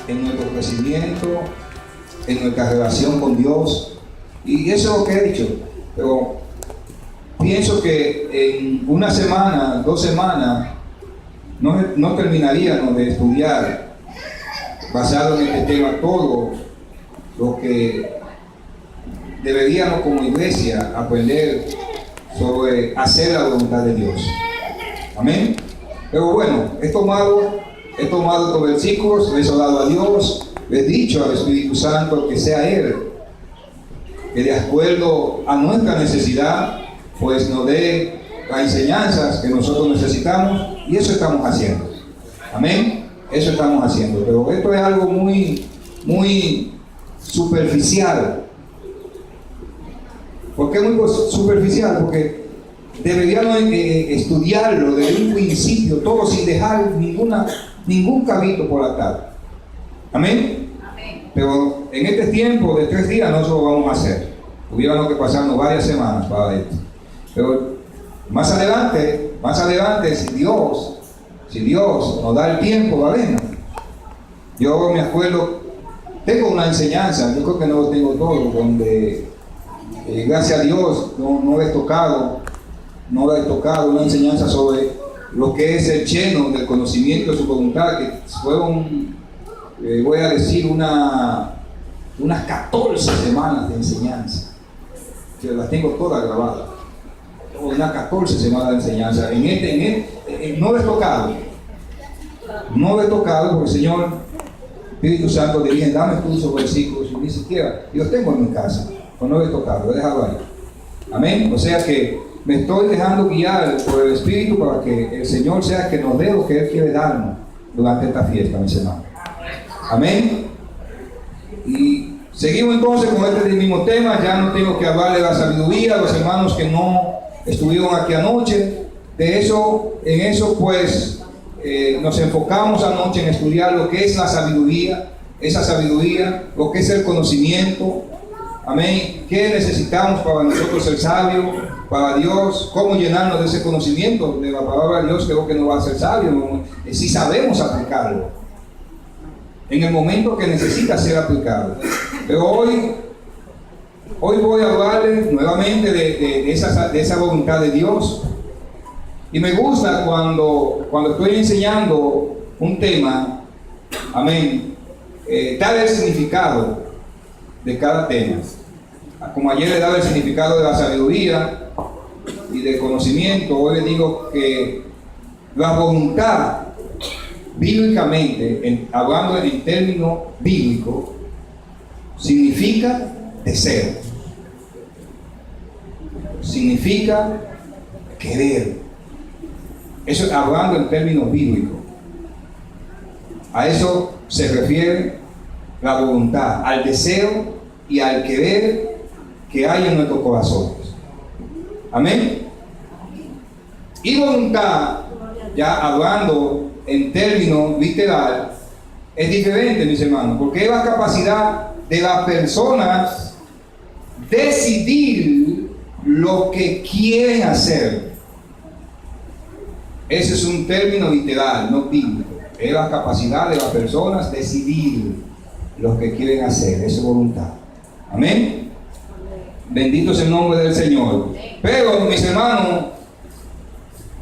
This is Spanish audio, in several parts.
en nuestro crecimiento, en nuestra relación con Dios. Y eso es lo que he hecho. Pero pienso que en una semana, 2 semanas, no terminaríamos de estudiar, basado en este tema, todo lo que deberíamos como iglesia aprender sobre hacer la voluntad de Dios. Amén. Pero bueno, he tomado estos versículos, les he dado a Dios, les he dicho al Espíritu Santo que sea Él, que de acuerdo a nuestra necesidad, pues nos dé las enseñanzas que nosotros necesitamos, y eso estamos haciendo. Amén. Eso estamos haciendo. Pero esto es algo muy superficial. ¿Por qué muy superficial? Porque deberíamos estudiarlo desde un principio, todo sin dejar ningún cabito por la tarde. Amén. Pero en este tiempo de 3 días no se lo vamos a hacer. Hubiéramos que pasarnos varias semanas para esto. Pero más adelante, si Dios nos da el tiempo, lo haremos. Yo me acuerdo, tengo una enseñanza, yo creo que no lo tengo todo, donde gracias a Dios no he tocado una enseñanza sobre lo que es el lleno del conocimiento de su voluntad, que fueron, voy a decir, unas 14 semanas de enseñanza, que las tengo todas grabadas. Unas 14 semanas de enseñanza. No lo he tocado porque el Señor, Espíritu Santo, le dije, dame tú esos versículos, y ni siquiera, yo los tengo en mi casa, pero no lo he tocado, lo he dejado ahí. Amén. O sea que me estoy dejando guiar por el Espíritu para que el Señor sea que nos dé lo que Él quiere darnos durante esta fiesta, mis hermanos. Amén. Y seguimos entonces con este mismo tema. Ya no tengo que hablar de la sabiduría a los hermanos que no estuvieron aquí anoche. En eso pues nos enfocamos anoche en estudiar lo que es la sabiduría, esa sabiduría, lo que es el conocimiento. Amén. ¿Qué necesitamos para nosotros ser sabios, para Dios? ¿Cómo llenarnos de ese conocimiento de la palabra de Dios? Creo que nos va a hacer sabios si sabemos aplicarlo en el momento que necesita ser aplicado. Pero hoy voy a hablarles nuevamente de esa voluntad de Dios. Y me gusta cuando estoy enseñando un tema, amén, dar el significado de cada tema. Como ayer le daba el significado de la sabiduría y del conocimiento, hoy le digo que la voluntad, bíblicamente, hablando en términos bíblicos, significa deseo. Significa querer. Eso hablando en términos bíblicos. A eso se refiere la voluntad, al deseo y al querer que hay en nuestros corazones. Amén. Y voluntad, ya hablando en términos literal, es diferente, mis hermanos, porque es la capacidad de las personas decidir lo que quieren hacer. Ese es un término literal, no bíblico. Es la capacidad de las personas decidir lo que quieren hacer. Eso es voluntad. Amén. Bendito es el nombre del Señor. Pero, mis hermanos,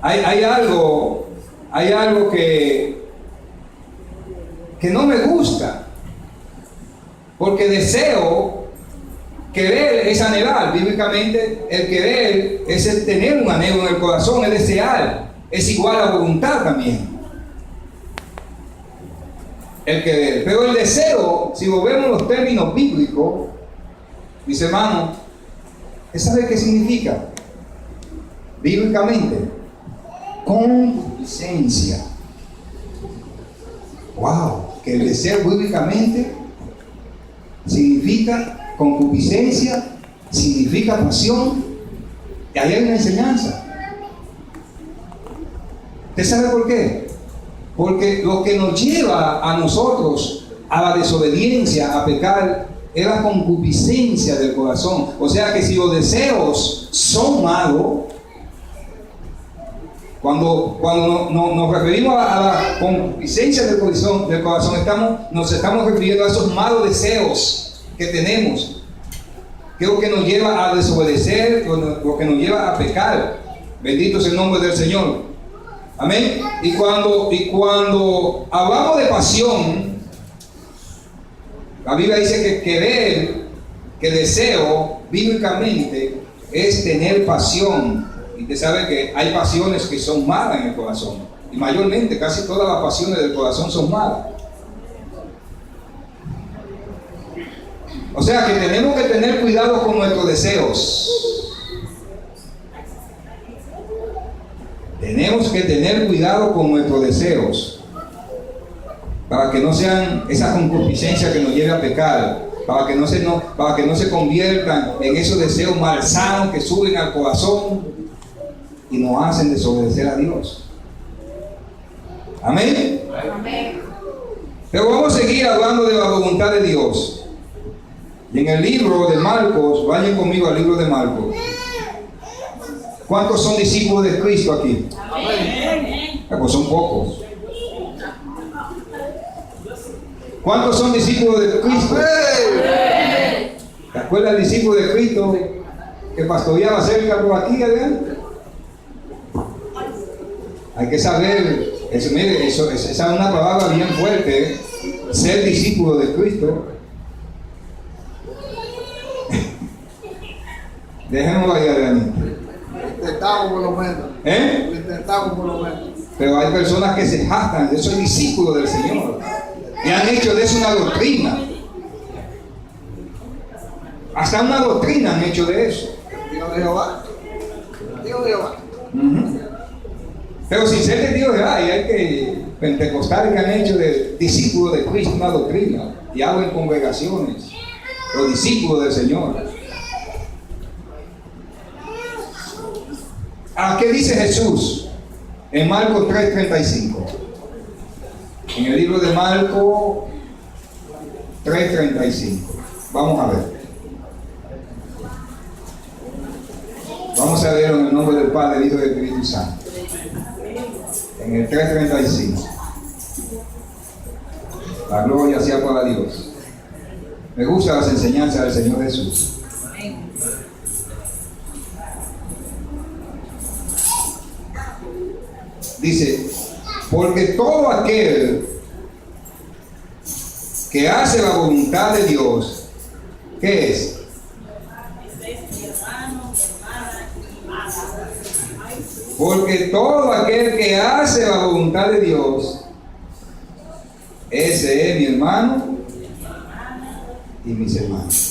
hay algo que no me gusta. Porque deseo, querer es anhelar. Bíblicamente, el querer es el tener un anhelo en el corazón, es desear. Es igual a voluntad también. El querer. Pero el deseo, si lo vemos en los términos bíblicos, mis hermanos, ¿sabe qué significa? Bíblicamente, concupiscencia. Wow, que el deseo bíblicamente significa concupiscencia, significa pasión. Y ahí hay una enseñanza. ¿Usted sabe por qué? Porque lo que nos lleva a nosotros a la desobediencia, a pecar, es la concupiscencia del corazón. O sea que si los deseos son malos, Cuando nos referimos a la concupiscencia del corazón, nos estamos refiriendo a esos malos deseos que tenemos, que es lo que nos lleva a desobedecer, lo que nos lleva a pecar. Bendito es el nombre del Señor. Amén. Y cuando hablamos de pasión, la Biblia dice que querer, que deseo, bíblicamente, es tener pasión. Y usted sabe que hay pasiones que son malas en el corazón. Y mayormente, casi todas las pasiones del corazón son malas. O sea que tenemos que tener cuidado con nuestros deseos. Tenemos que tener cuidado con nuestros deseos. Para que no sean esa concupiscencia que nos lleve a pecar. Para que no se conviertan en esos deseos malsanos que suben al corazón y nos hacen desobedecer a Dios. Amén. Amén. Pero vamos a seguir hablando de la voluntad de Dios. Y en el libro de Marcos, vayan conmigo al libro de Marcos. ¿Cuántos son discípulos de Cristo aquí? Amén. Pues son pocos. ¿Cuántos son discípulos de Cristo? ¿Te acuerdas del discípulo de Cristo que pastoreaba cerca por aquí adelante? Hay que saber, mire, esa es una palabra bien fuerte, ser discípulo de Cristo. Dejémoslo ahí adelante. Intentamos por lo menos. Intentamos por lo menos. Pero hay personas que se jactan, yo soy discípulo del Señor. Y han hecho de eso una doctrina. Hasta una doctrina han hecho de eso. Dios de Jehová. Dios de Jehová. Pero sin ser de Dios, hay que pentecostales que han hecho de discípulos de Cristo una doctrina. Y hago en congregaciones. Los discípulos del Señor. ¿A qué dice Jesús? En Marcos 3:35. En el libro de Marcos 3:35. Vamos a ver. Vamos a ver en el nombre del Padre, del Hijo y del Espíritu Santo. En el 3:35. La gloria sea para Dios. Me gustan las enseñanzas del Señor Jesús. Dice, porque todo aquel que hace la voluntad de Dios, ¿qué es? Porque todo aquel que hace la voluntad de Dios, ese es mi hermano y mis hermanos.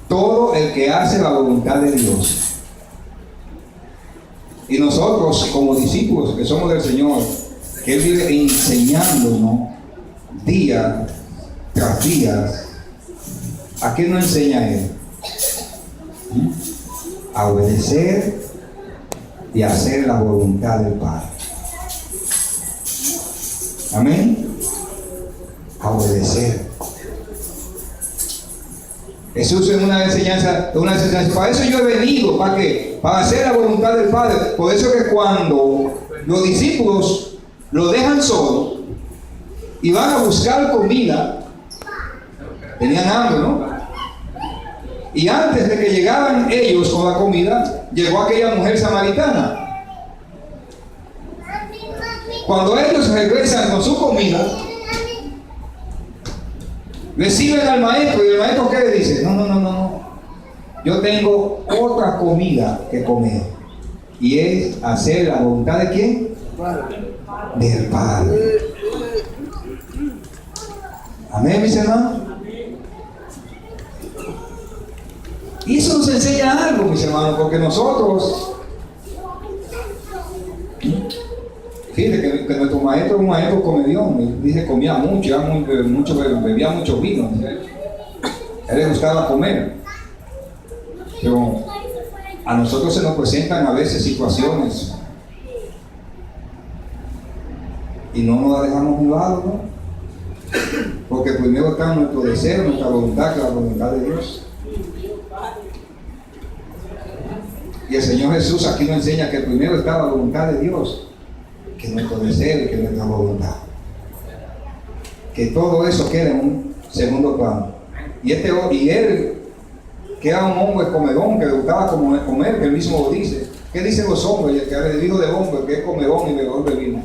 Todo el que hace la voluntad de Dios. Y nosotros como discípulos que somos del Señor, que Él vive enseñándonos día tras día, ¿a qué nos enseña Él? A obedecer y a hacer la voluntad del Padre. Amén. A obedecer. Jesús es una enseñanza. Para eso yo he venido, ¿para qué? Para hacer la voluntad del Padre. Por eso que cuando los discípulos lo dejan solo y van a buscar comida, tenían hambre, ¿no? Y antes de que llegaran ellos con la comida, llegó aquella mujer samaritana. Cuando ellos regresan con su comida, reciben al maestro y el maestro ¿qué le dice? No. Yo tengo otra comida que comer. Y es hacer la voluntad de ¿quién? Del Padre. Amén, mis hermanos. Y eso nos enseña algo, mis hermanos, porque nosotros, fíjate que nuestro maestro es un maestro comedión, dice comía mucho, bebía mucho vino, él le gustaba comer. Pero a nosotros se nos presentan a veces situaciones y no nos la dejamos a un lado, ¿no? Porque primero está nuestro deseo, nuestra voluntad, que la voluntad de Dios. Y el Señor Jesús aquí nos enseña que primero está la voluntad de Dios, que nuestro deseo y que nuestra voluntad. Que todo eso quede en un segundo plano. Y él, que era un hombre comedón, que le gustaba comer, que él mismo lo dice. ¿Qué dicen los hombres? El que ha vivido de hombre, que es comedón y bebedor de vino.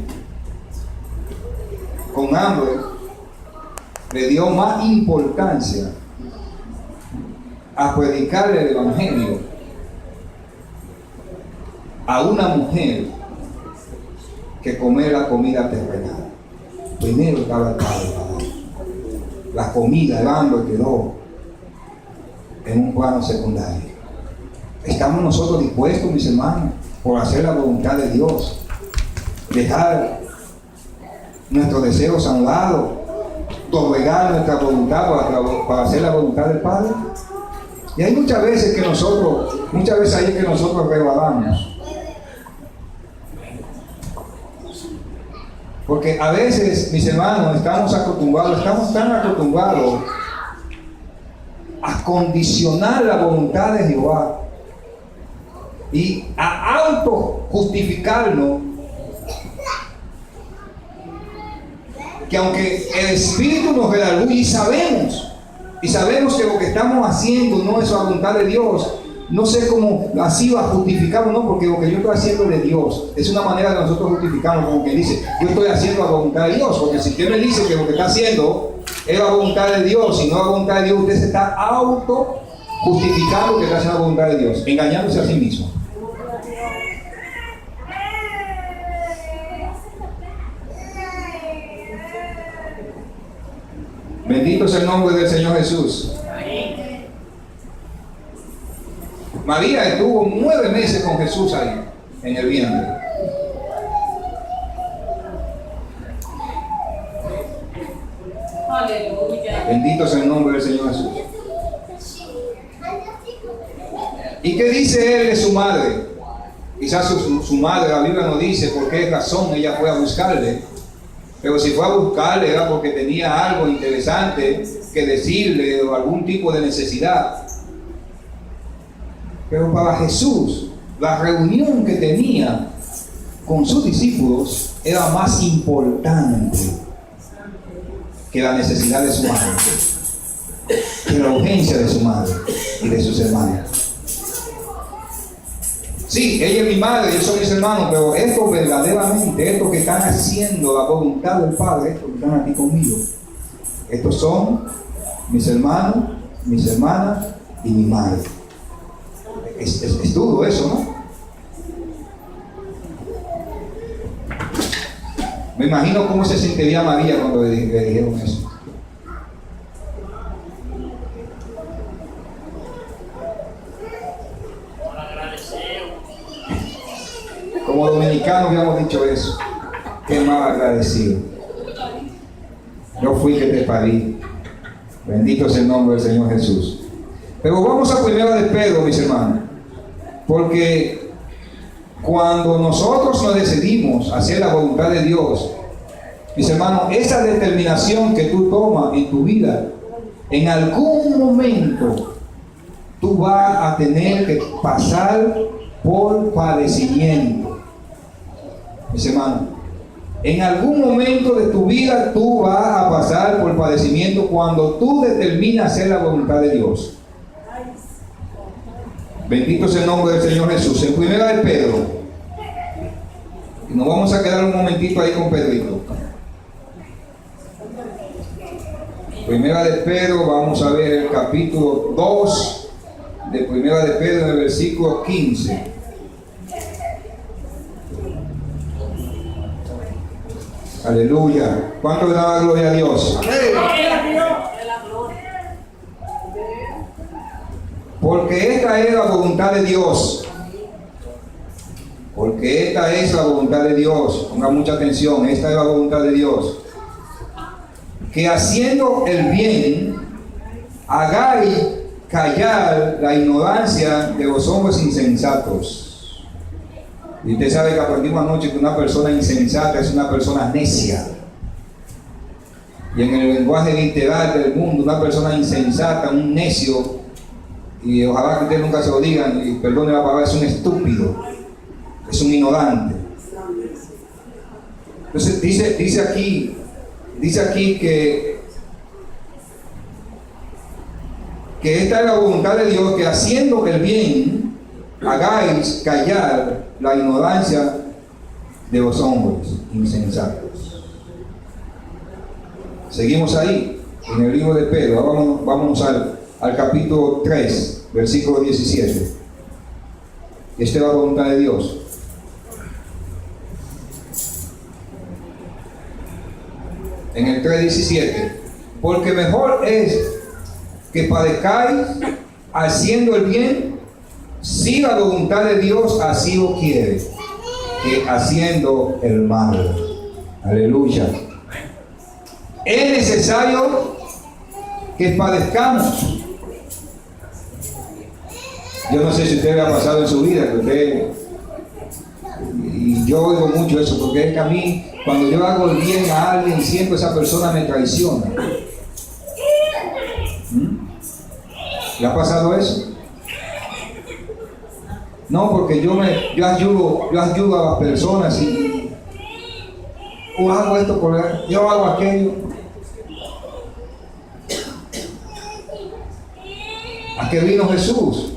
Con hambre, le dio más importancia a predicarle el evangelio a una mujer que comer la comida terrenal. Primero estaba el Padre. La comida, el hambre quedó en un plano secundario. ¿Estamos nosotros dispuestos, mis hermanos, por hacer la voluntad de Dios? Dejar nuestros deseos a un lado, doblegar nuestra voluntad para hacer la voluntad del Padre. Y hay muchas veces ahí que nosotros rebalamos. Porque a veces, mis hermanos, estamos tan acostumbrados a condicionar la voluntad de Jehová y a auto justificarnos, que aunque el Espíritu nos redarguye y sabemos que lo que estamos haciendo no es la voluntad de Dios, no sé cómo así va a justificarlo, no, porque lo que yo estoy haciendo es de Dios. Es una manera de nosotros justificarnos, como que dice, yo estoy haciendo la voluntad de Dios, porque si usted me dice que lo que está haciendo es la voluntad de Dios y no la voluntad de Dios, usted se está auto justificando que está haciendo la voluntad de Dios, engañándose a sí mismo. Bendito es el nombre del Señor Jesús. María estuvo 9 meses con Jesús ahí, en el vientre. Aleluya. Bendito es el nombre del Señor Jesús. ¿Y qué dice él de su madre? Quizás su madre, la Biblia no dice por qué razón ella fue a buscarle. Pero si fue a buscarle era porque tenía algo interesante que decirle o algún tipo de necesidad. Pero para Jesús, la reunión que tenía con sus discípulos era más importante que la necesidad de su madre, que la urgencia de su madre y de sus hermanos. Sí, ella es mi madre, yo soy mis hermanos, pero esto verdaderamente, estos que están haciendo la voluntad del Padre, estos que están aquí conmigo, estos son mis hermanos, mis hermanas y mi madre. Es duro eso, ¿no? Me imagino cómo se sentiría María cuando le dijeron eso. Como dominicanos habíamos dicho eso. Qué mal agradecido. Yo fui que te parí. Bendito es el nombre del Señor Jesús. Pero vamos a primera de Pedro, mis hermanos. Porque cuando nosotros nos decidimos a hacer la voluntad de Dios, mis hermanos, esa determinación que tú tomas en tu vida, en algún momento tú vas a tener que pasar por padecimiento. Mis hermanos, en algún momento de tu vida tú vas a pasar por padecimiento cuando tú determinas hacer la voluntad de Dios. Bendito es el nombre del Señor Jesús. En primera de Pedro, y nos vamos a quedar un momentito ahí con Pedrito. Primera de Pedro, vamos a ver el capítulo 2 de Primera de Pedro, en el versículo 15. Aleluya. ¿Cuánto le da la gloria a Dios? Porque esta es la voluntad de Dios. Porque esta es la voluntad de Dios. Ponga mucha atención. Esta es la voluntad de Dios. Que haciendo el bien, hagáis callar la ignorancia de los hombres insensatos. Y usted sabe que aprendimos anoche que una persona insensata es una persona necia. y en el lenguaje literal del mundo, una persona insensata, un necio, y ojalá que ustedes nunca se lo digan, y perdone la palabra, es un estúpido, es un ignorante. Entonces dice aquí que esta es la voluntad de Dios, que haciendo el bien hagáis callar la ignorancia de los hombres insensatos. Seguimos ahí, en el libro de Pedro. Ahora vámonos al capítulo 3, versículo 17. Esta es la voluntad de Dios. En el 3:17, porque mejor es que padezcáis haciendo el bien, si la voluntad de Dios así lo quiere, que haciendo el mal. Aleluya. Es necesario que padezcamos. Yo no sé si usted le ha pasado en su vida, que usted, y yo oigo mucho eso, porque es que a mí, cuando yo hago el bien a alguien, siempre esa persona me traiciona. ¿Le ha pasado eso? No, porque yo ayudo a las personas y o hago esto por él, yo hago aquello. ¿A qué vino Jesús?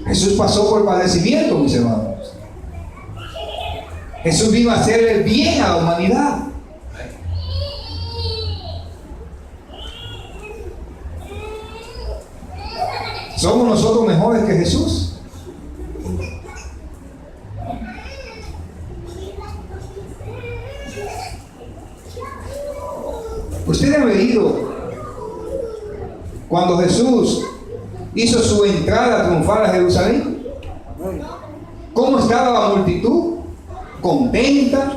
Jesús pasó por padecimiento, mis hermanos. Jesús vino a hacer el bien a la humanidad. ¿Somos nosotros mejores que Jesús? Ustedes han leído cuando Jesús hizo su entrada triunfal a Jerusalén, ¿cómo estaba la multitud? Contenta,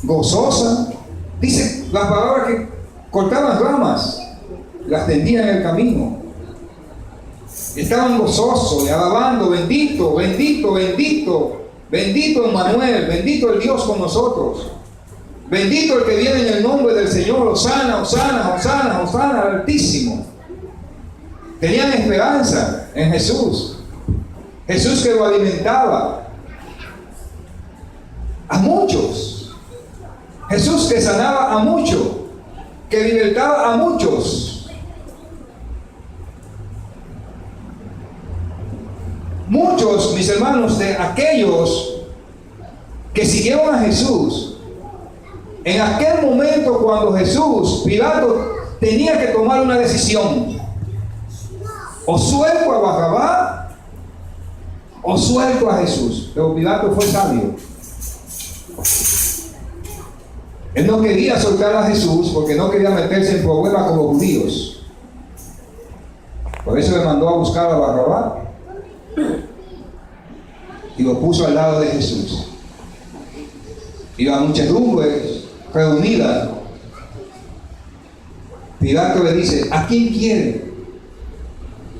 gozosa. Dice las palabras que cortaban ramas, las tendían en el camino. Estaban gozosos y alabando: bendito, bendito, bendito, bendito Emmanuel, bendito el Dios con nosotros. Bendito el que viene en el nombre del Señor, Hosana, Hosana, Hosana, Hosana al Altísimo. Tenían esperanza en Jesús. Jesús que lo alimentaba a muchos. Jesús que sanaba a muchos, que libertaba a muchos. Muchos, mis hermanos, de aquellos que siguieron a Jesús, en aquel momento cuando Pilato tenía que tomar una decisión: o suelto a Barrabás o suelto a Jesús. Pero Pilato fue sabio. Él no quería soltar a Jesús porque no quería meterse en problemas con los judíos. Por eso le mandó a buscar a Barrabás y lo puso al lado de Jesús. Y la muchedumbre reunida, Pilato le dice: ¿a quién quiere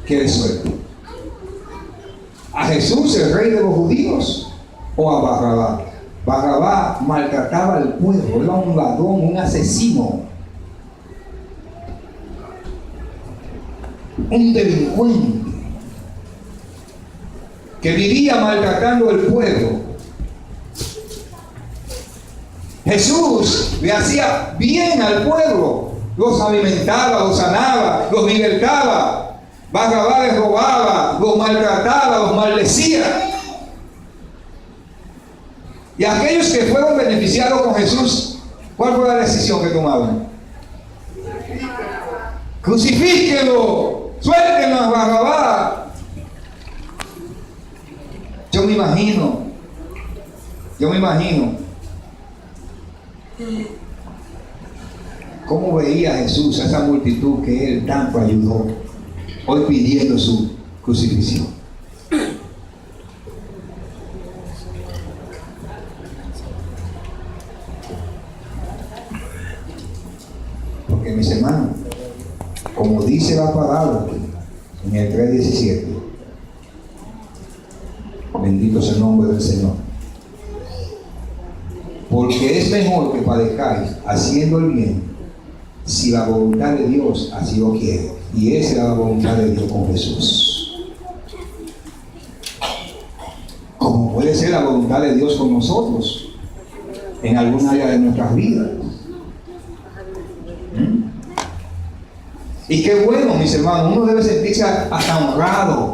que le suelte? ¿A Jesús, el rey de los judíos, o a Barrabás? Barrabás maltrataba al pueblo, era un ladrón, un asesino, un delincuente que vivía maltratando al pueblo. Jesús le hacía bien al pueblo, los alimentaba, los sanaba, los libertaba. Barrabás les robaba, los maltrataba, los maldecía. Y aquellos que fueron beneficiados con Jesús, ¿cuál fue la decisión que tomaron? Crucifíquenlo, suéltenlo a Barrabás. Yo me imagino cómo veía Jesús a esa multitud que él tanto ayudó, hoy pidiendo su crucifixión. Porque, mis hermanos, como dice la palabra en el 3:17, bendito es el nombre del Señor. Porque es mejor que padezcáis haciendo el bien, si la voluntad de Dios así lo quiere. Y esa es la voluntad de Dios con Jesús. Como puede ser la voluntad de Dios con nosotros en alguna área de nuestras vidas. Y qué bueno, mis hermanos, uno debe sentirse hasta honrado.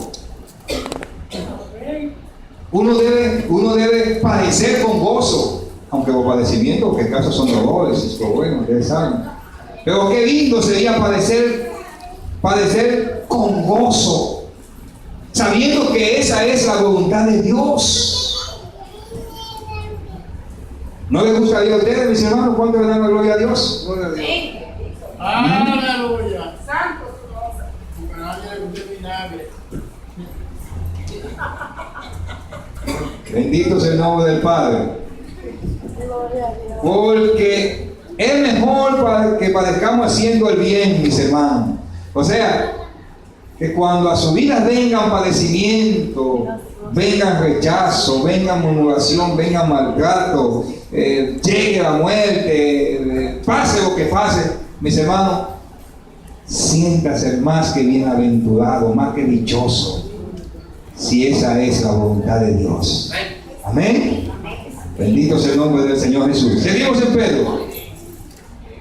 Uno debe padecer con gozo, aunque los padecimientos, que en caso son dolores, esto bueno, ustedes saben. Pero qué lindo sería padecer con gozo, sabiendo que esa es la voluntad de Dios. ¿No les gustaría a ustedes, mis hermanos, cuánto le dan la gloria a Dios? Gloria a Dios. Aleluya. Santo. Porque nadie le gusta el vinagre. Bendito sea el nombre del Padre. Porque es mejor que padezcamos haciendo el bien, mis hermanos. O sea, que cuando a su vida vengan padecimiento, vengan rechazo, vengan murmuración, vengan maltrato, llegue la muerte, pase lo que pase, mis hermanos, siéntase más que bienaventurado, más que dichoso, si esa es la voluntad de Dios. Amén. Bendito sea el nombre del Señor Jesús. Seguimos en Pedro.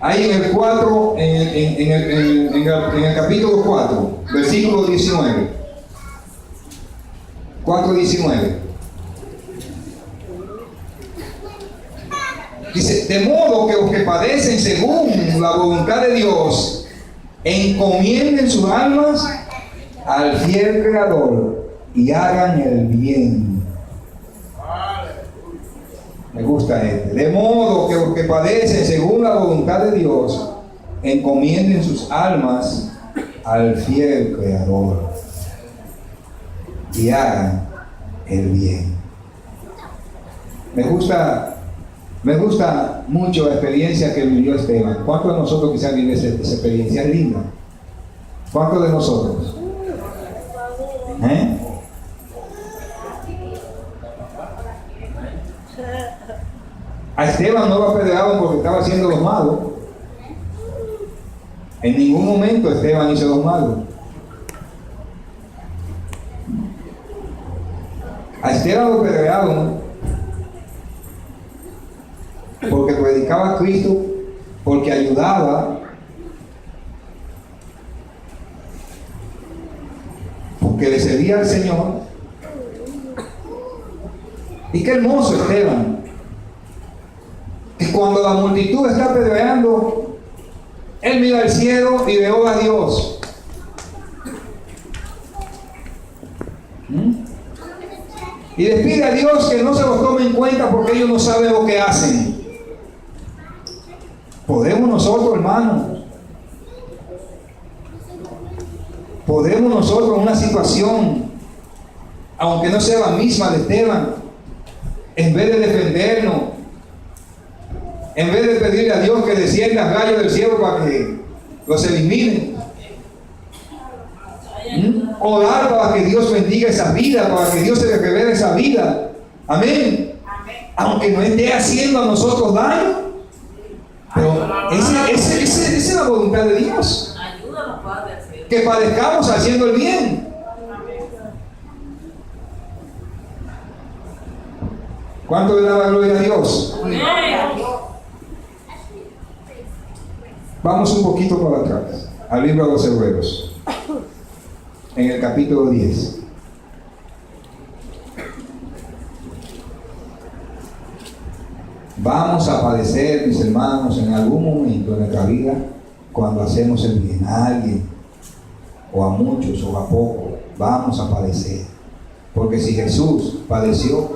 Ahí en el 4, en el capítulo 4, versículo 19. 4:19. Dice, de modo que los que padecen según la voluntad de Dios, encomienden sus almas al fiel Creador y hagan el bien. Me gusta este. De modo que los que padecen según la voluntad de Dios, encomienden sus almas al fiel Creador y hagan el bien. Me gusta mucho la experiencia que vivió Esteban. ¿Cuántos de nosotros quizás viven esa experiencia? Es linda. ¿Cuántos de nosotros? A Esteban no lo apedrearon porque estaba haciendo lo malo. En ningún momento Esteban hizo lo malo. A Esteban lo apedrearon porque predicaba a Cristo, porque ayudaba, porque le servía al Señor. Y qué hermoso Esteban, que cuando la multitud está apedreando, él mira al cielo y ve a Dios. Y les pide a Dios que no se los tome en cuenta porque ellos no saben lo que hacen. Podemos nosotros, hermanos, en una situación, aunque no sea la misma de Esteban, en vez de defendernos, en vez de pedirle a Dios que descienda rayos del cielo para que los elimine, orar para que Dios bendiga esa vida, para que Dios se le revele esa vida. Amén. Aunque no esté haciendo a nosotros daño, pero esa es la voluntad de Dios. Ayúdanos, Padre. Que padezcamos haciendo el bien. ¿Cuánto le da la gloria a Dios? Vamos un poquito para atrás, al libro de los Hebreos, en el capítulo 10. Vamos a padecer, mis hermanos, en algún momento de nuestra vida, cuando hacemos el bien a alguien, o a muchos, o a pocos, vamos a padecer. Porque si Jesús padeció,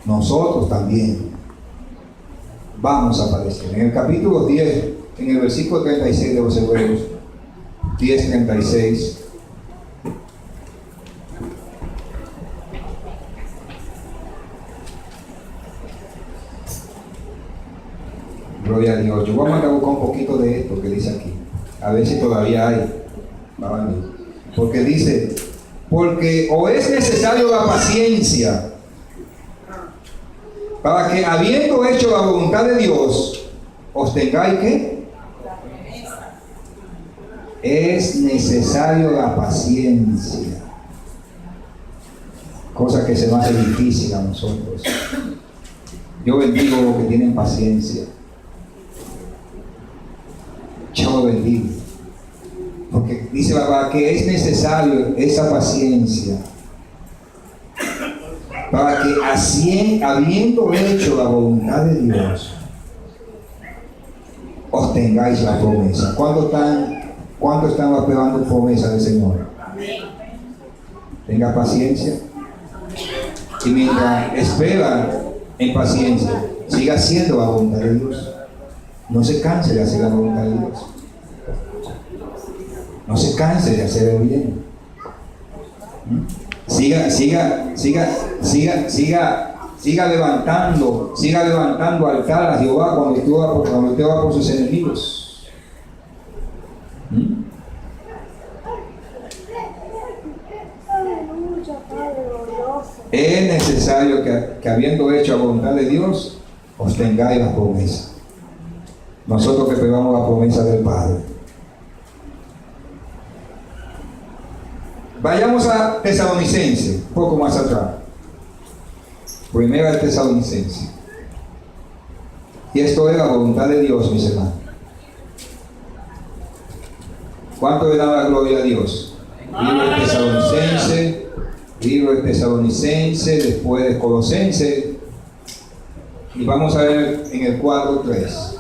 nosotros también vamos a padecer. En el capítulo 10, en el versículo 36 de los Hebreos, 10:36, gloria a Dios. Yo voy a mandar a buscar un poquito de esto que dice aquí, a ver si todavía hay. Porque dice, porque o es necesario la paciencia para que, habiendo hecho la voluntad de Dios, os tengáis ¿qué? es necesario la paciencia. Cosa que se nos hace difícil a nosotros. Yo bendigo a los que tienen paciencia. Yo lo bendigo. Porque dice la palabra que es necesario esa paciencia para que habiendo hecho la voluntad de Dios, obtengáis la promesa. ¿Cuánto están esperando promesa del Señor? Tenga paciencia. Y mientras espera en paciencia, siga haciendo la voluntad de Dios. No se canse de hacer la voluntad de Dios. No se canse de hacer el bien. Siga levantando altar a Jehová cuando usted va por sus enemigos. Es necesario que habiendo hecho la voluntad de Dios, obtengáis la promesa. Nosotros que esperamos la promesa del Padre. Vayamos a Tesalonicenses, un poco más atrás. Primera de Tesalonicenses. Y esto es la voluntad de Dios, mis hermanos. ¿Cuánto le dan la gloria a Dios? Libro de Tesalonicenses, después de Colosenses. Y vamos a ver en el cuadro 3.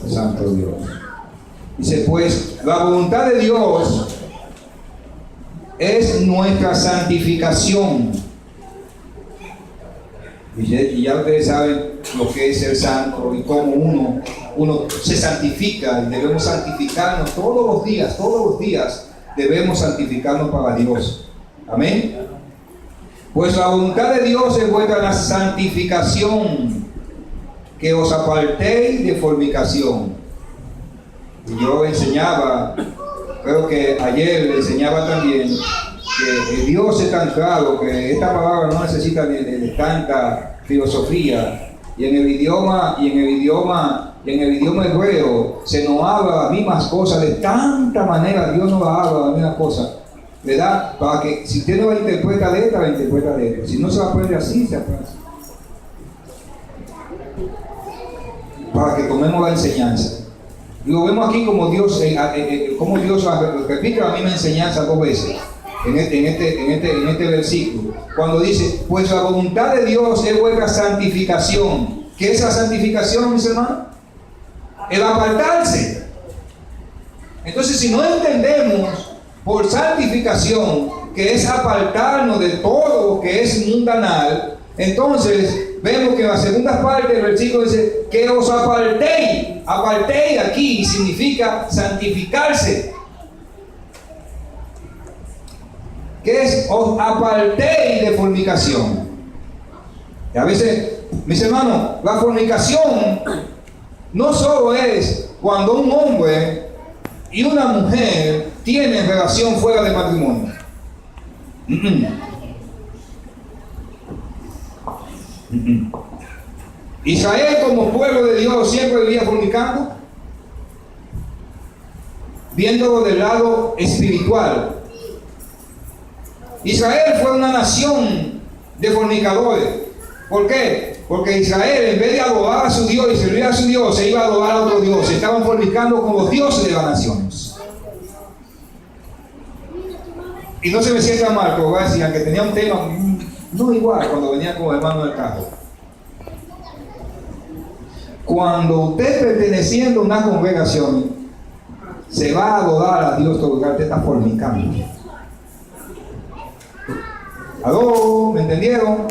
Santo Dios. Dice, pues la voluntad de Dios es nuestra santificación. Y ya ustedes saben lo que es ser santo y cómo uno se santifica. Y debemos santificarnos todos los días debemos santificarnos para Dios. Amén. Pues la voluntad de Dios es vuestra santificación, que os apartéis de fornicación. Y yo enseñaba, creo que ayer le enseñaba también, que Dios es tan claro que esta palabra no necesita de tanta filosofía. Y en el idioma hebreo se nos habla las mismas cosas de tanta manera. Dios nos habla las mismas cosas, ¿verdad? Para que si usted no la interpreta de esta, la interpreta de esta. Si no se la aprende así, se aprende así. Para que tomemos la enseñanza. Y lo vemos aquí como Dios repite la misma enseñanza 2 veces en este versículo. Cuando dice, pues la voluntad de Dios es vuestra santificación. ¿Qué es la santificación, mis hermanos? El apartarse. Entonces, si no entendemos por santificación que es apartarnos de todo lo que es mundanal, entonces vemos que en la segunda parte del versículo dice que os apartéis. Apartéis aquí significa santificarse. ¿Qué es? Os apartéis de fornicación. Y a veces, mis hermanos, la fornicación no solo es cuando un hombre y una mujer tienen relación fuera de matrimonio. Israel, como pueblo de Dios, siempre vivía fornicando, viéndolo del lado espiritual. Israel fue una nación de fornicadores. ¿Por qué? Porque Israel, en vez de adorar a su Dios y servir a su Dios, se iba a adorar a otro Dios. Estaban fornicando con los dioses de las naciones. Y no se me sienta mal, pero voy a decir, aunque tenía un tema no igual cuando venía con el hermano del carro. Cuando usted, perteneciendo a una congregación, se va a adorar a Dios, todo lugar, usted está fornicando. ¿Aló? ¿Me entendieron?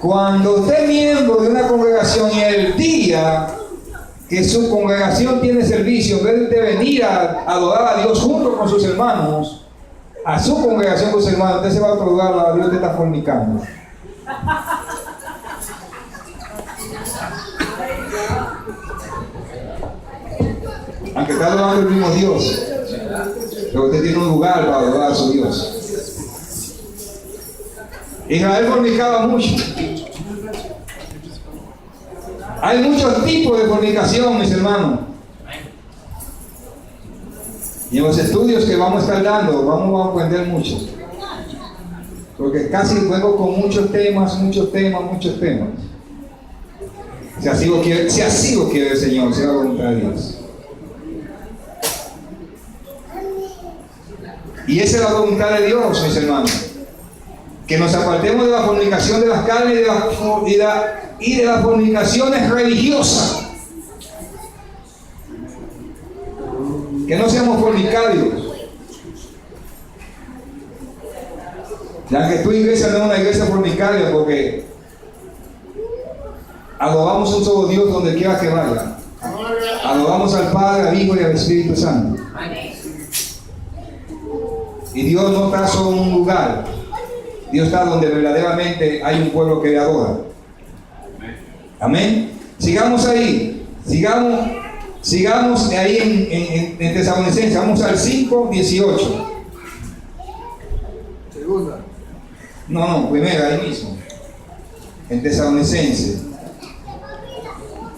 Cuando usted es miembro de una congregación y el día que su congregación tiene servicio, en vez de venir a adorar a Dios junto con sus hermanos, a su congregación con sus hermanos, usted se va a otro lugar, a Dios, usted está fornicando. Aunque está adorando el mismo Dios, pero usted tiene un lugar para adorar a su Dios. Israel fornicaba mucho. Hay muchos tipos de fornicación, mis hermanos. Y en los estudios que vamos a estar dando, vamos a aprender mucho. Porque casi vengo con muchos temas. Si así lo quiere el Señor, sea la voluntad de Dios. Y esa es la voluntad de Dios, mis hermanos. Que nos apartemos de la fornicación de las carnes y de las fornicaciones religiosas. Que no seamos fornicarios. Ya que tu iglesia no es una iglesia fornicaria, porque adoramos un solo Dios donde quiera que vaya. Adoramos al Padre, al Hijo y al Espíritu Santo. Y Dios no está solo en un lugar. Dios está donde verdaderamente hay un pueblo que le adora. Amén. Sigamos ahí. Sigamos ahí en Tesalonicenses. Vamos al 5:18. Segunda. No, primera, ahí mismo. En Tesalonicenses.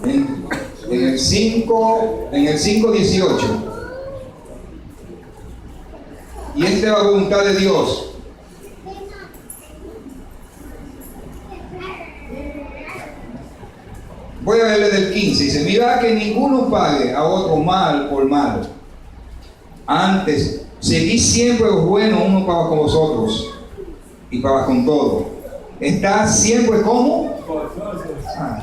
En el 5:18. Y esta es la voluntad de Dios. Voy a leerle del 15. Dice: mira que ninguno pague a otro mal por mal. Antes, seguid siempre lo bueno uno para con vosotros y para con todo. Está siempre como.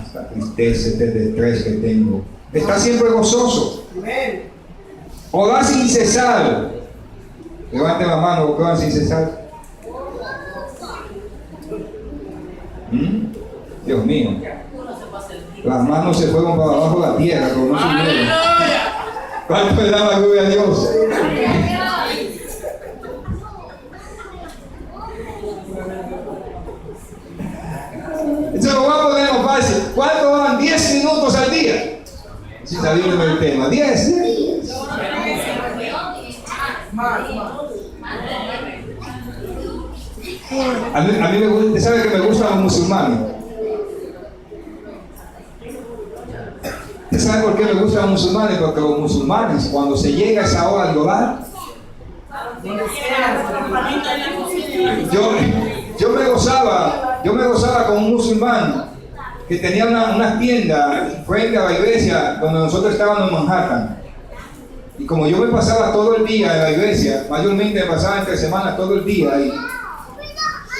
Esta tristeza, este destrés que tengo. Está siempre gozoso. Orad sin cesar. Levante la mano, oran sin cesar. Dios mío. Las manos se fueron para abajo de la tierra, pero no subieron. ¿Cuánto le daba gloria a Dios? Entonces lo voy a poner más fácil. ¿Cuánto van? 10 minutos al día. Si salimos del tema. 10. A mí me gusta, ¿sabe que me gustan los musulmanes? ¿Usted sabe por qué me gustan los musulmanes? Porque los musulmanes, cuando se llega a esa hora de orar, yo me gozaba con un musulmán que tenía una tienda frente a la iglesia donde nosotros estábamos en Manhattan. Y como yo me pasaba todo el día en la iglesia, mayormente me pasaba entre semanas todo el día ahí.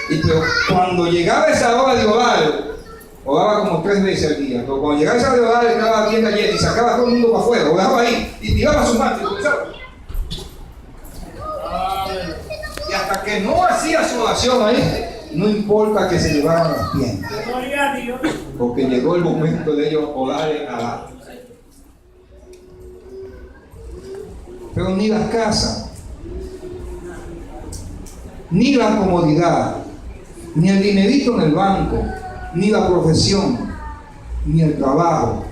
Pero cuando llegaba esa hora de orar, oraba como 3 veces al día. Pero cuando llegaba esa hora de orar, estaba la tienda llena y sacaba a todo el mundo para afuera, oraba ahí y tiraba sus manos y comenzaba. Y hasta que no hacía su oración ahí, no importa que se llevaran las tiendas, porque llegó el momento de ellos orar a Allah. Pero ni las casas, ni la comodidad, ni el dinerito en el banco, ni la profesión, ni el trabajo,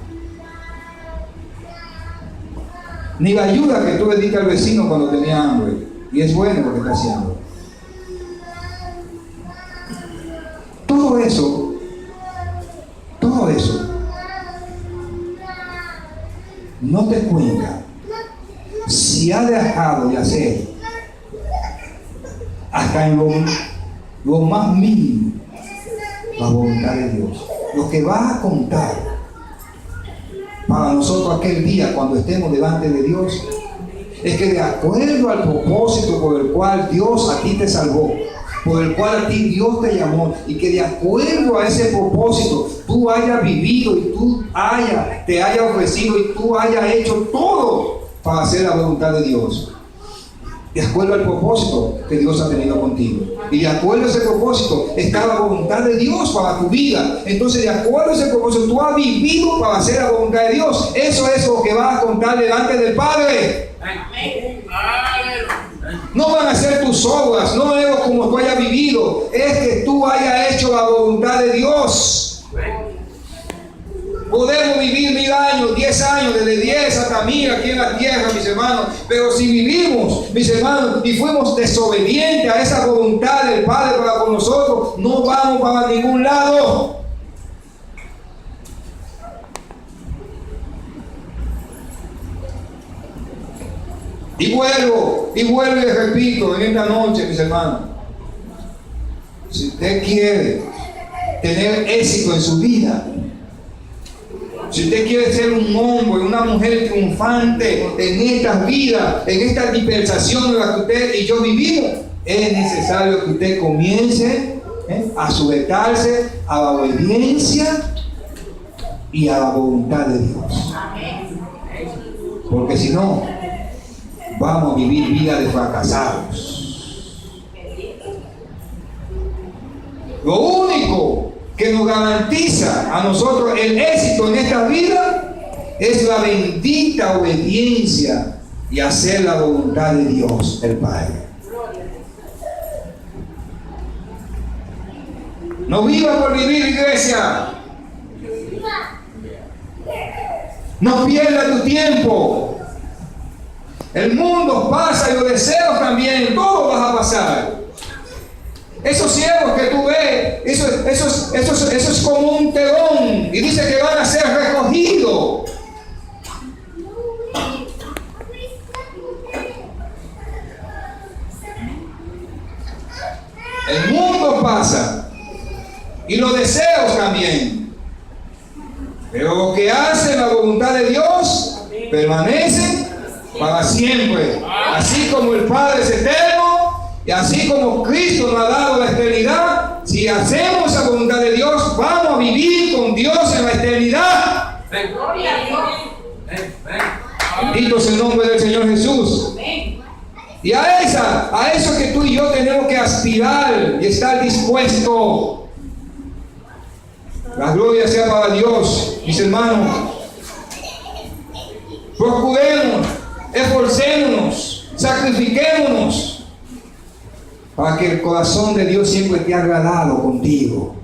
ni la ayuda que tú le diste al vecino cuando tenía hambre, y es bueno lo que está haciendo. Todo eso, no te cuenta si ha dejado de hacer hasta en lo más mínimo la voluntad de Dios. Lo que va a contar para nosotros aquel día cuando estemos delante de Dios es que de acuerdo al propósito por el cual Dios a ti te salvó, por el cual a ti Dios te llamó, y que de acuerdo a ese propósito tú hayas vivido y tú te hayas ofrecido y tú hayas hecho todo para hacer la voluntad de Dios, de acuerdo al propósito que Dios ha tenido contigo. Y de acuerdo a ese propósito está la voluntad de Dios para tu vida. Entonces, de acuerdo a ese propósito, tú has vivido para hacer la voluntad de Dios. Eso es lo que vas a contar delante del Padre. No van a ser tus obras, no es como tú hayas vivido, es que tú hayas hecho la voluntad de Dios. Podemos vivir 1000 años, 10 10 años, desde 10 hasta 1000 aquí en la tierra, mis hermanos. Pero si vivimos, mis hermanos, y fuimos desobedientes a esa voluntad del Padre para con nosotros, no vamos para ningún lado. Y vuelvo y le repito en esta noche, mis hermanos. Si usted quiere tener éxito en su vida, si usted quiere ser un hombre, una mujer triunfante en estas vidas, en esta dispensación en la que usted y yo vivimos, es necesario que usted comience a sujetarse a la obediencia y a la voluntad de Dios. Porque si no, vamos a vivir vida de fracasados. Lo único que nos garantiza a nosotros el éxito en esta vida es la bendita obediencia y hacer la voluntad de Dios, el Padre. No viva por vivir, iglesia. No pierda tu tiempo. El mundo pasa y los deseos también, todo va a pasar. Esos cielos que tú ves, eso es como un telón y dice que van a ser recogidos. El mundo pasa y los deseos también, pero lo que hace la voluntad de Dios permanece para siempre. Así como el Padre es eterno y así como Cristo nos ha dado la eternidad, si hacemos la voluntad de Dios, vamos a vivir con Dios en la eternidad. Gloria a Dios. Bendito es el nombre del Señor Jesús. Y a eso que tú y yo tenemos que aspirar y estar dispuestos. La gloria sea para Dios, mis hermanos. Procuremos, esforcémonos, sacrifiquémonos para que el corazón de Dios siempre esté agradado contigo.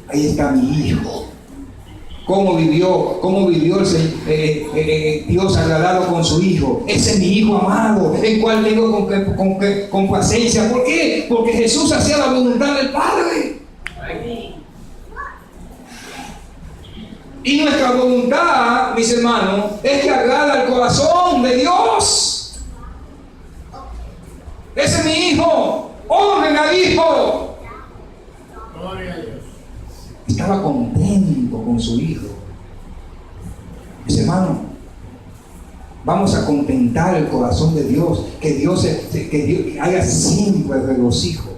Ahí está mi hijo. ¿Cómo vivió Dios agradado con su hijo? Ese es mi hijo amado, el cual tengo complacencia. ¿Por qué? Porque Jesús hacía la voluntad del Padre. Y nuestra voluntad, mis hermanos, es que agrada al corazón de Dios. Ese es mi hijo. Honren al hijo. Gloria a Dios. Estaba contento con su hijo. Mis hermanos, vamos a contentar el corazón de Dios. Que Dios haya siempre regocijo.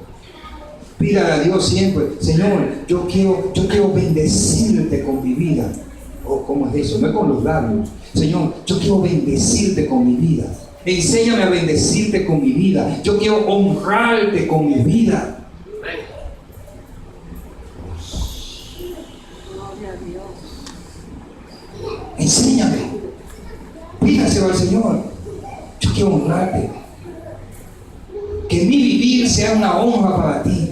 Pídale a Dios siempre: Señor, yo quiero bendecirte con mi vida. Oh, ¿cómo es eso? No es con los labios. Señor, yo quiero bendecirte con mi vida. Enséñame a bendecirte con mi vida. Yo quiero honrarte con mi vida. Enséñame. Pídaselo al Señor. Yo quiero honrarte. Que mi vivir sea una honra para ti.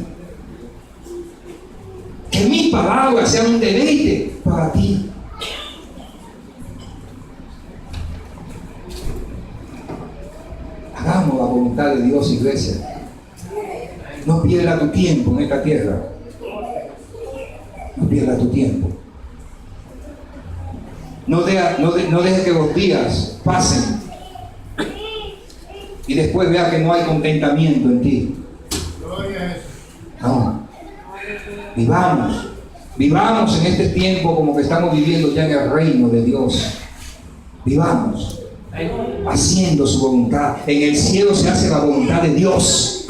Que mis palabras sean un deleite para ti. Hagamos la voluntad de Dios, iglesia. No pierda tu tiempo en esta tierra. No pierda tu tiempo. No deje que los días pasen y después vea que no hay contentamiento en ti. No. Vivamos en este tiempo como que estamos viviendo ya en el reino de Dios. Vivamos haciendo su voluntad. En el cielo se hace la voluntad de Dios.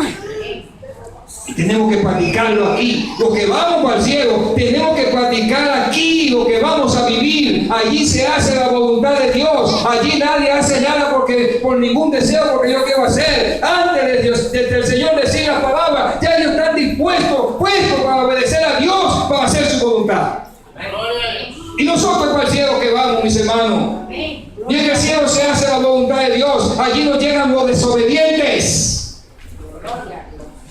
Y tenemos que practicarlo aquí. Los que vamos para el cielo, tenemos que practicar aquí lo que vamos a vivir. Allí se hace la voluntad de Dios. Allí nadie hace nada por ningún deseo, porque yo quiero hacer. Antes del Señor decir la palabra, ya ellos están dispuestos para obedecer a Dios, para hacer su voluntad. Y nosotros para el cielo que vamos, mis hermanos. Y en el cielo se hace la voluntad de Dios. Allí no llegan los desobedientes.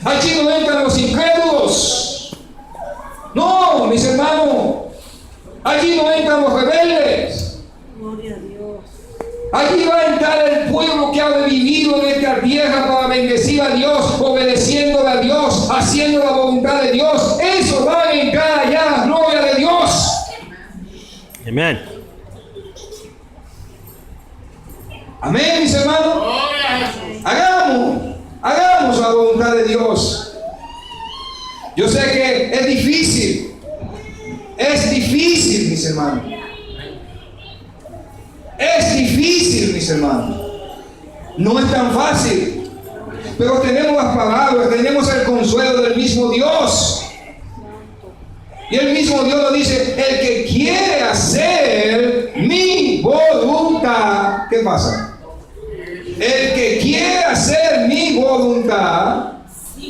Allí no entran los incrédulos. No, mis hermanos. Allí no entran los rebeldes. Allí va a entrar el pueblo que ha vivido en esta tierra para bendecir a Dios, obedeciéndole a Dios, haciendo la voluntad de Dios. Eso va a entrar allá, gloria de Dios. Amén. Amén, mis hermanos. Hagamos la voluntad de Dios. Yo sé que es difícil, mis hermanos. Es difícil, mis hermanos. No es tan fácil. Pero tenemos las palabras, tenemos el consuelo del mismo Dios. Y el mismo Dios nos dice, el que quiere hacer mi voluntad, ¿qué pasa? El que quiere hacer mi voluntad,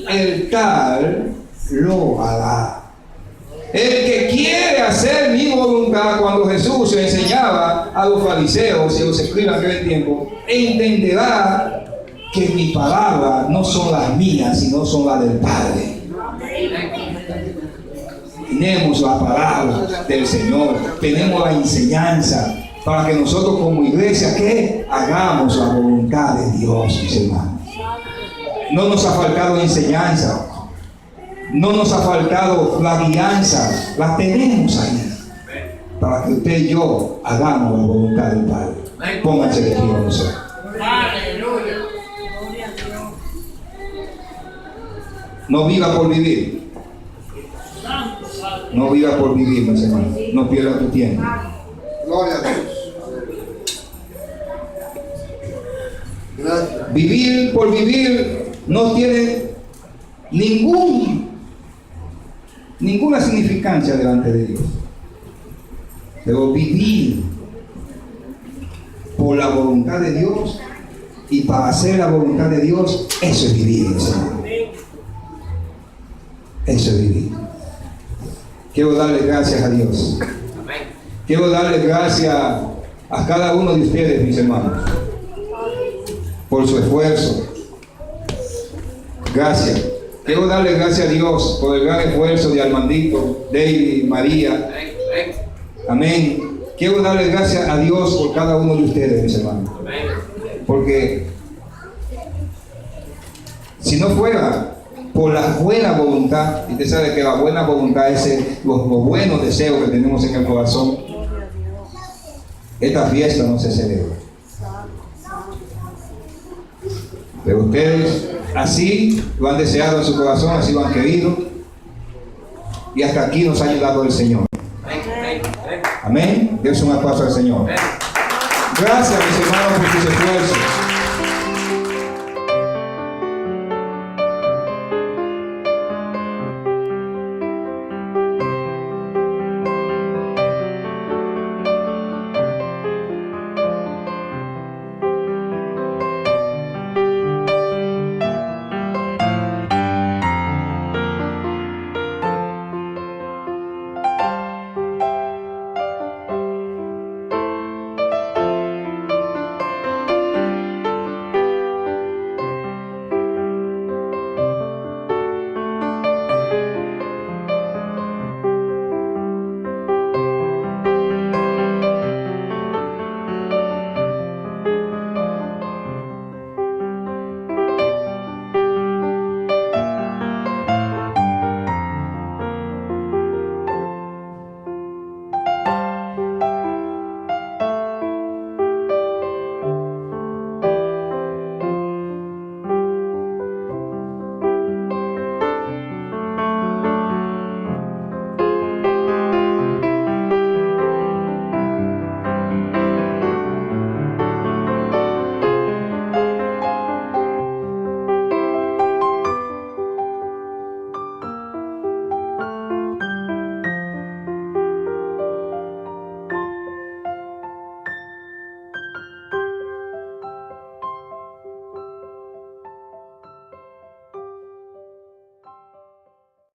el tal lo hará. El que quiere hacer mi voluntad, cuando Jesús se enseñaba a los fariseos y a los escribas en aquel tiempo, entenderá que mis palabras no son las mías, sino son las del Padre. Tenemos la palabra del Señor, tenemos la enseñanza para que nosotros como iglesia, ¿qué? Hagamos la voluntad de Dios, mis hermanos. No nos ha faltado enseñanza. No nos ha faltado la guianza, la tenemos ahí, para que usted y yo hagamos la voluntad del Padre. Pónganse de pie con nosotros. No viva por vivir. No viva por vivir, mis hermanos. No pierda tu tiempo. Gloria a Dios. Gracias. Vivir por vivir no tiene ninguna significancia delante de Dios. Pero vivir por la voluntad de Dios y para hacer la voluntad de Dios, eso es vivir, Señor. Eso es vivir. Quiero darle gracias a Dios. Quiero darle gracias a cada uno de ustedes, mis hermanos, por su esfuerzo. Gracias. Quiero darle gracias a Dios por el gran esfuerzo de Armandito, David, María. Amén. Quiero darle gracias a Dios por cada uno de ustedes, mis hermanos. Porque si no fuera por la buena voluntad, y usted sabe que la buena voluntad es los buenos deseos que tenemos en el corazón, esta fiesta no se celebra. Pero ustedes así lo han deseado en su corazón, así lo han querido, y hasta aquí nos ha ayudado el Señor. Amén. Dios un aplauso al Señor. Gracias, mis hermanos, por sus esfuerzos.